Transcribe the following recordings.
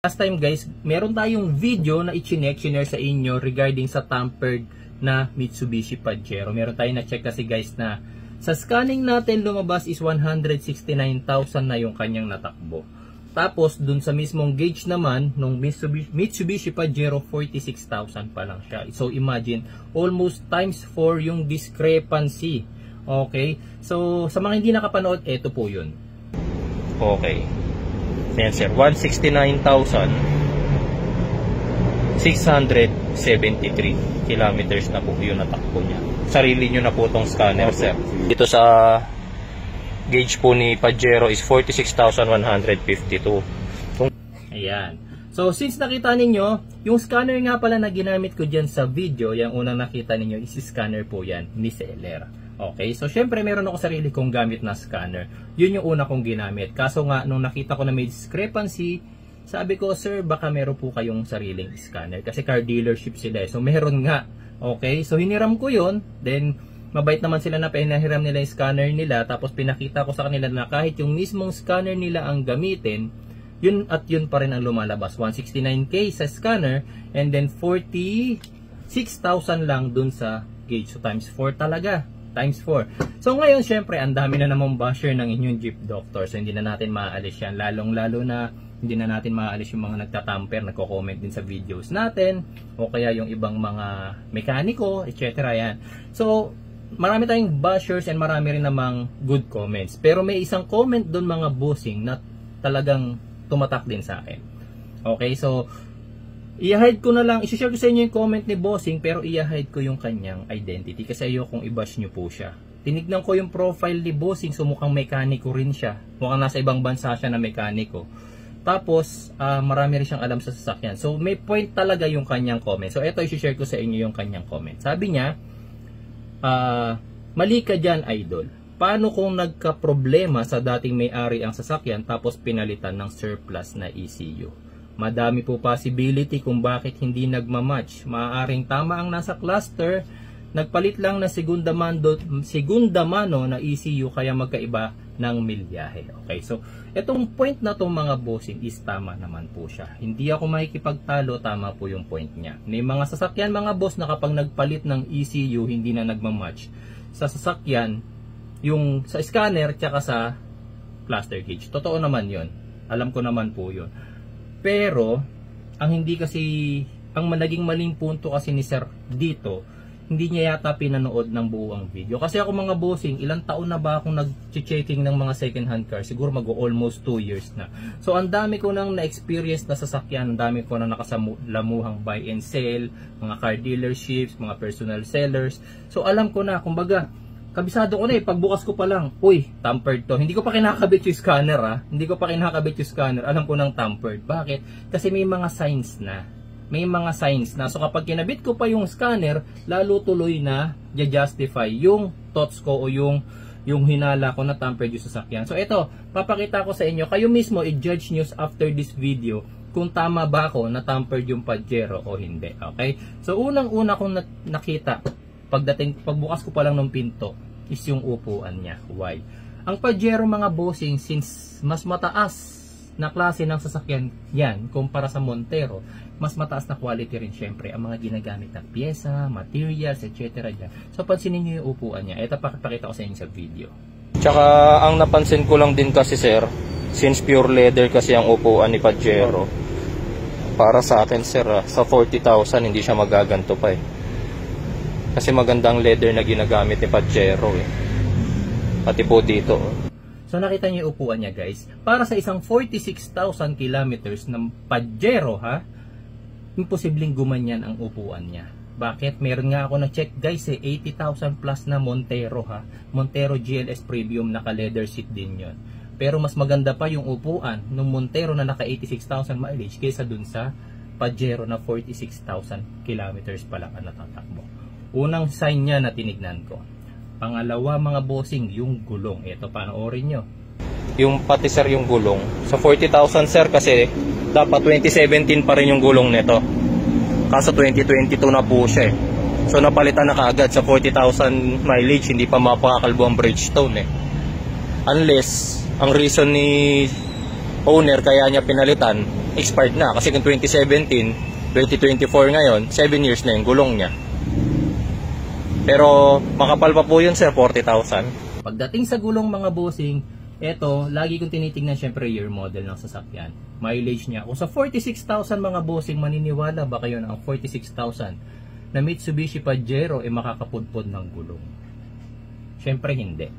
Last time guys, meron tayong video na i-share sa inyo regarding sa tampered na Mitsubishi Pajero. Meron tayong na-check kasi guys na sa scanning natin lumabas is 169,000 na yung kanyang natakbo. Tapos dun sa mismong gauge naman nung Mitsubishi Pajero 46,000 pa lang siya. So imagine, almost times 4 yung discrepancy. Okay? So sa mga hindi nakapanood, eto po yun. Okay. Yan sir, 169,673 kilometers na po yung natakbo niya. Sarili nyo na po tong scanner sir. Dito sa gauge po ni Pajero is 46,152. Ayan. So since nakita ninyo, yung scanner nga pala na ginamit ko dyan sa video, yung unang nakita ninyo is scanner po yan ni seller. Okay, so syempre meron ako sarili kong gamit na scanner. Yun yung una kong ginamit. Kaso nga, nung nakita ko na may discrepancy, sabi ko, sir, baka meron po kayong sariling scanner. Kasi car dealership sila. So meron nga. Okay, so hiniram ko yun. Then, mabait naman sila na pinahiram nila yung scanner nila. Tapos pinakita ko sa kanila na kahit yung mismong scanner nila ang gamitin, yun at yun pa rin ang lumalabas. 169K sa scanner and then 46,000 lang dun sa gauge. So times 4 talaga. Times 4. So ngayon syempre ang dami na namang basher ng inyong Jeep Doctor. So hindi na natin maaalis yan. Lalong-lalo na hindi na natin maaalis yung mga nagtatamper, nagko-comment din sa videos natin. O kaya yung ibang mga mekaniko, etc. Yan. So marami tayong bashers and marami rin namang good comments. Pero may isang comment doon mga bossing na talagang tumatak din sa akin. Okay, so i-hide ko na lang, i-share ko sa inyo yung comment ni Bossing pero i-hide ko yung kanyang identity kasi ayokong i-bash nyo po siya. Tinignan ko yung profile ni Bossing, so mukhang mekaniko rin siya. Mukhang nasa ibang bansa siya na mekaniko. Tapos, marami rin siyang alam sa sasakyan. So, may point talaga yung kanyang comment. So, eto i-share ko sa inyo yung kanyang comment. Sabi niya, mali ka dyan, idol. Paano kung nagka-problema sa dating may-ari ang sasakyan tapos pinalitan ng surplus na ECU? Madami po possibility kung bakit hindi nagmamatch. Maaaring tama ang nasa cluster, nagpalit lang na segunda mano na ECU kaya magkaiba ng milyahe. Okay, so itong point na itong mga bossing is tama naman po siya. Hindi ako makikipagtalo, tama po yung point niya. May mga sasakyan mga boss na kapag nagpalit ng ECU hindi na nagmamatch sa sasakyan, yung sa scanner tsaka sa cluster gauge. Totoo naman yun. Alam ko naman po yun. Pero, ang naging maling punto kasi ni sir dito, hindi niya yata pinanood ng buong video. Kasi ako mga bossing, ilang taon na ba akong nag-checking ng mga second hand car? Siguro almost 2 years na. So, ang dami ko nang na-experience na sasakyan, ang dami ko nang nakasalamuhang buy and sell, mga car dealerships, mga personal sellers. So, alam ko na, kumbaga, kabisado ko na pagbukas ko pa lang, uy, tampered to. Hindi ko pa kinakabit yung scanner Hindi ko pa kinakabit yung scanner. Alam ko nang tampered. Bakit? Kasi may mga signs na. May mga signs na. So kapag kinabit ko pa yung scanner, lalo tuloy na justify yung thoughts ko o yung hinala ko na tampered yung sasakyan. So ito, papakita ko sa inyo. Kayo mismo i-judge nyo after this video kung tama ba ako na tampered yung Pajero o hindi. Okay? So unang-una kong nakita pagbukas ko pa lang ng pinto is yung upuan niya. Why? Ang Pajero mga bossing, since mas mataas na klase ng sasakyan yan kumpara sa Montero, mas mataas na quality rin syempre ang mga ginagamit na pyesa, materials, etc. dyan. So pansinin nyo yung upuan niya. Ito pakita ko sa inyo sa video. Tsaka ang napansin ko lang din kasi sir, since pure leather kasi ang upuan ni Pajero, para sa akin sir, sa 40,000 hindi siya magaganto pa Kasi magandang leather na ginagamit ni Pajero Pati po dito. So nakita niyo yung upuan niya guys. Para sa isang 46,000 kilometers ng Pajero imposibleng gumanyan ang upuan niya. Bakit? Meron nga ako na-check guys 80,000 plus na Montero Montero GLS Premium naka leather seat din yon. Pero mas maganda pa yung upuan ng Montero na naka 86,000 mileage kaysa dun sa Pajero na 46,000 kilometers pa lang ang natatakbo. Unang sign niya na tinignan ko. Pangalawa mga bossing, yung gulong. Ito, panoorin nyo. Yung pati sir yung gulong. Sa 40,000 sir kasi dapat 2017 pa rin yung gulong nito. Kaso 2022 na po siya So napalitan na kaagad sa 40,000 mileage, hindi pa mapakakalbo ang Bridgestone Unless, ang reason ni owner kaya niya pinalitan, expired na. Kasi kung 2017, 2024 ngayon, 7 years na yung gulong niya. Pero makapal pa po yun sir, 40,000. Pagdating sa gulong mga bossing, eto, lagi kong tinitingnan syempre year model ng sasakyan. Mileage niya. Kung sa 46,000 mga bossing, maniniwala ba kayo na ang 46,000 na Mitsubishi Pajero makakapudpod ng gulong? Syempre hindi.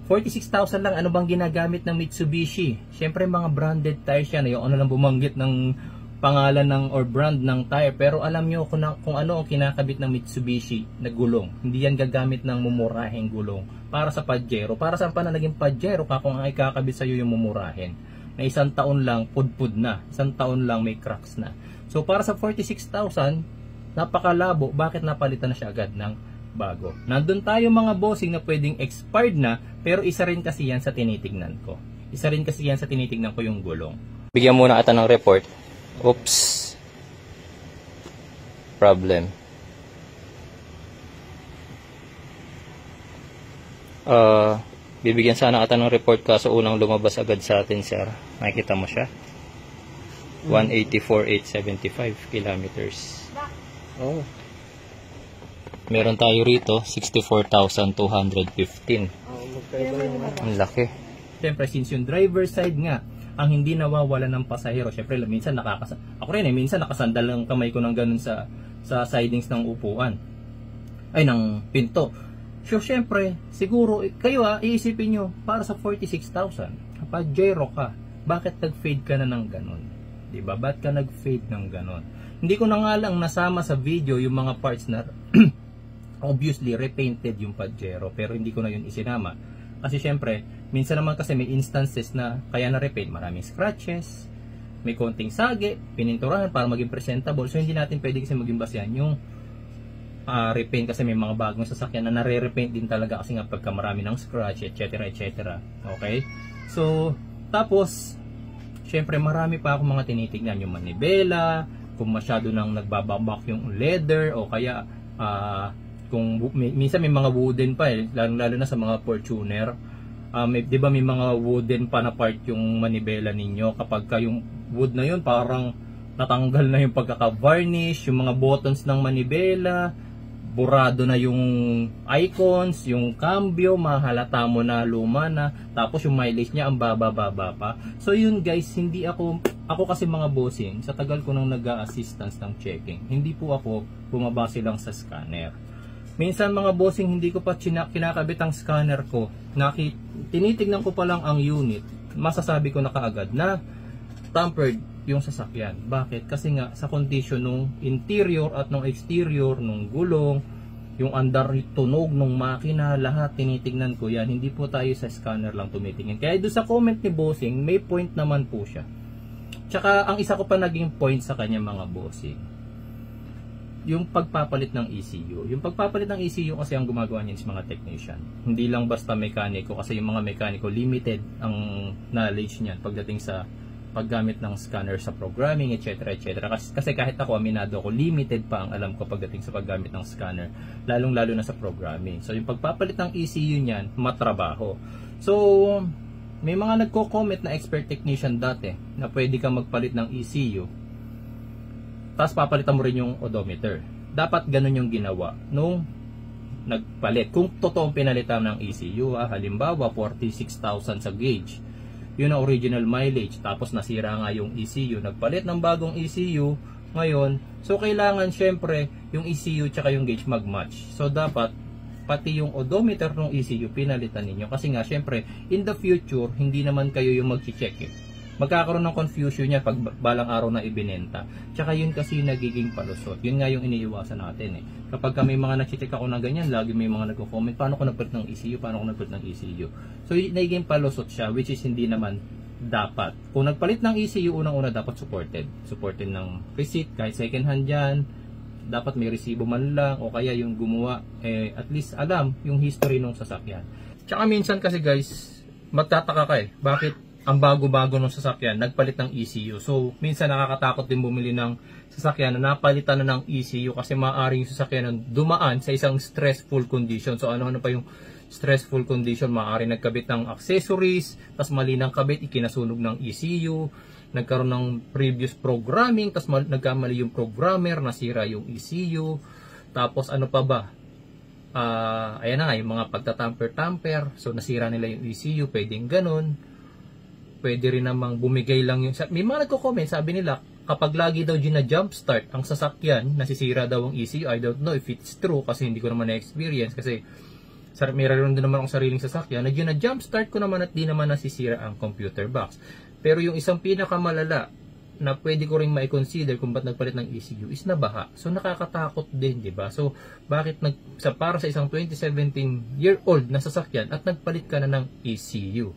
46,000 lang, ano bang ginagamit ng Mitsubishi? Syempre mga branded tires yan. Yung ano lang bumanggit ng pangalan ng or brand ng tire. Pero alam nyo kung ano ang kinakabit ng Mitsubishi na gulong. Hindi yan gagamit ng mumurahing gulong para sa Pajero. Para saan pa na naging Pajero ka kung ang ikakabit sa'yo yung mumurahin? Na 1 taon lang, pudpud na. 1 taon lang, may cracks na. So para sa 46,000, napakalabo. Bakit napalitan na siya agad ng bago? Nandun tayo mga bossing na pwedeng expired na, pero isa rin kasi yan sa tinitignan ko. Isa rin kasi yan sa tinitignan ko yung gulong. Bigyan muna ata ng report. Oops. Problem. Bibigyan sana ata ng report kaso unang lumabas agad sa atin sir. Nakikita mo siya? 184,875 kilometers. Oh. Meron tayo rito 64,215. Ang laki. Siyempre since yung driver side nga ang hindi nawawala ng pasahero, siyempre minsan ako rin minsan nakasandal ang kamay ko ng ganun sa sidings ng upuan. Ay ng pinto. So, syempre, siguro, kayo iisipin nyo, para sa 46,000, Pajero ka, bakit nag-fade ka na ng ganon? Diba? Ba't ka nag-fade ng ganon? Hindi ko na nga lang nasama sa video yung mga parts na, obviously, repainted yung Pajero, pero hindi ko na yun isinama. Kasi syempre, minsan naman kasi may instances na kaya na-repaint, maraming scratches, may konting sagi, pininturahan para maging presentable, so hindi natin pwede kasi maging basehan yung repaint kasi may mga bagong sasakyan na nare-repaint din talaga kasi nga pagka marami ng scratch, etc. etc. Okay? So, tapos syempre marami pa akong mga tinitignan, yung manibela, kung masyado nang nagbababak yung leather o kaya kung minsan may mga wooden pa lalo na sa mga Fortuner. Di ba may mga wooden pa na part yung manibela ninyo, kapag yung wood na yun parang natanggal na yung pagkaka-varnish, yung mga buttons ng manibela, burado na yung icons, yung cambio, mahalata mo na luma na, tapos yung mileage niya ang baba-baba pa. So yun guys, hindi ako kasi mga bossing, sa tagal ko nang nag-assistance ng checking, hindi po ako bumabase lang sa scanner. Minsan mga bossing, hindi ko pa kinakabit ang scanner ko, tinitignan ko pa lang ang unit, masasabi ko na kaagad na tampered yung sasakyan. Bakit? Kasi nga sa condition nung interior at nung exterior nung gulong, yung andar tunog nung makina, lahat tinitingnan ko yan. Hindi po tayo sa scanner lang tumitingin. Kaya doon sa comment ni bossing, may point naman po siya. Tsaka ang isa ko pa naging point sa kanya mga bossing, yung pagpapalit ng ECU. Yung pagpapalit ng ECU kasi ang gumagawa niyan is mga technician. Hindi lang basta mekaniko, kasi yung mga mekaniko limited ang knowledge niyan pagdating sa paggamit ng scanner sa programming, etc. etc. Kasi kahit ako, aminado ako, limited pa ang alam ko pagdating sa paggamit ng scanner, lalong-lalo na sa programming. So yung pagpapalit ng ECU niyan, matrabaho. So may mga nagko-comment na expert technician dati na pwede kang magpalit ng ECU tapos papalitan mo rin yung odometer. Dapat ganun yung ginawa nung nagpalit. Kung totoong pinalitan ng ECU, halimbawa 46,000 sa gauge, yun ang original mileage, tapos nasira nga yung ECU, nagpalit ng bagong ECU ngayon, so kailangan syempre yung ECU tsaka yung gauge mag-match. So dapat pati yung odometer ng ECU pinalitan ninyo, kasi nga syempre in the future hindi naman kayo yung mag-check magkakaroon ng confusion niya pag balang araw na ibinenta. Tsaka yun kasi nagiging palusot. Yun nga yung iniiwasan natin Kapag may mga nag-check ako ng ganyan, lagi may mga nagko-comment, paano ko nagpalit ng ECU, paano ko nagpalit ng ECU. So nagiging palusot siya, which is hindi naman dapat. Kung nagpalit ng ECU, unang-una dapat supported. Supported ng receipt, kahit second hand yan, dapat may resibo man lang, o kaya yung gumawa, at least alam yung history ng sasakyan. Tsaka minsan kasi guys, magtataka ka bakit ang bago-bago ng sasakyan, nagpalit ng ECU. So, minsan nakakatakot din bumili ng sasakyan na napalitan na ng ECU kasi maaaring yung sasakyan na dumaan sa isang stressful condition. So, ano pa yung stressful condition, maaari nagkabit ng accessories, tas mali ng kabit, ikinasunog ng ECU, nagkaroon ng previous programming, tas nagkamali yung programmer, nasira yung ECU, tapos ano pa ba? Ayan na nga, yung mga pagtatamper-tamper, so nasira nila yung ECU, pwedeng ganun. Pwede rin namang bumigay lang yung... May mga nagko-comment, sabi nila, kapag lagi daw gina-jumpstart ang sasakyan, nasisira daw ang ECU. I don't know if it's true kasi hindi ko naman na-experience. Kasi meron din naman akong sariling sasakyan na gina-jumpstart ko naman at di naman nasisira ang computer box. Pero yung isang pinakamalala na pwede ko rin ma-consider kung ba't nagpalit ng ECU is nabaha. So nakakatakot din, di ba? So bakit para sa isang 2017-year-old na sasakyan at nagpalit ka na ng ECU?